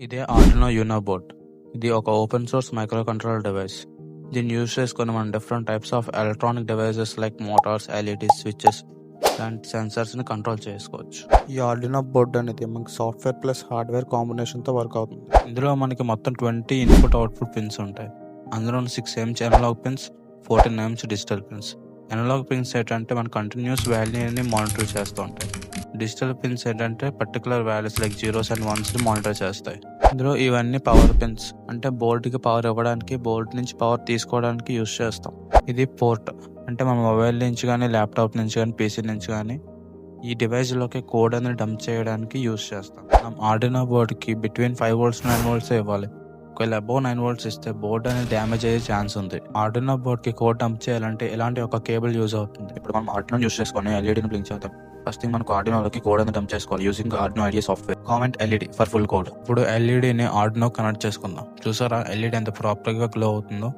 ఇదే Arduino Uno board. ఇది ఒక open source micro controller device. దీన్ని యూజ్ చేసుకొని మనం different types of electronic devices like Motors, LED switches లాంటి సెన్సర్స్ ని కంట్రోల్ చేసుకోవచ్చు. ఈ ఆర్డినో బోర్డ్ అనేది మనకి సాఫ్ట్వేర్ ప్లస్ హార్డ్వేర్ కాంబినేషన్ తో వర్క్ అవుతుంది. ఇందులో మనకి మొత్తం 20 ఇన్పుట్ అవుట్పుట్ పిన్స్ ఉంటాయి. అందులో 6 ఎంచ్ అనలాగ్ పిన్స్, 14 ఎంచ్ డిజిటల్ పిన్స్. అనలాగ్ పిన్స్ ఏంటంటే మన కంటిన్యూస్ వాల్యూని మానిటర్ చేస్తూ ఉంటాయి. డిజిటల్ పిన్స్ ఏంటంటే particular values like zeros and ones ని మానిటర్ చేస్తాయి. ఇందులో ఇవన్నీ పవర్ పిన్స్, అంటే బోర్డుకి పవర్ ఇవ్వడానికి, బోర్డు నుంచి పవర్ తీసుకోవడానికి యూజ్ చేస్తాం. ఇది పోర్ట్, అంటే మన మొబైల్ నుంచి కానీ, ల్యాప్టాప్ నుంచి కానీ, పీసీ నుంచి కానీ ఈ డివైస్ లోకి కోడ్ అనేది డంప్ చేయడానికి యూజ్ చేస్తాం. మనం ఆర్డినో బోర్డ్ కి బిట్వీన్ 5 volts 9 volts ఇవ్వాలి. ఒకవేళ అబోవ్ 9 volts ఇస్తే బోర్డ్ అనేది డ్యామేజ్ అయ్యే ఛాన్స్ ఉంది. ఆర్డినో బోర్డ్ కి కోడ్ డంప్ చేయాలంటే ఇలాంటి ఒక కేబుల్ యూజ్ అవుతుంది. ఇప్పుడు మనం ఆర్డినో యూస్ చేసుకొని ఎల్ఈడిని బ్లింక్ చేద్దాం. ఫస్ట్ థింగ్ మనకు ఆర్డినోలోకి కోడ్ అనేది డంప్ చేసుకోవాలి using Arduino idea software. Comment LED for full code. ఇప్పుడు ఎల్ఈడిని ఆర్డినో కనెక్ట్ చేసుకుందాం. చూసారా ఎల్ఈడి ఎంత ప్రాపర్ గా గ్లో అవుతుందో.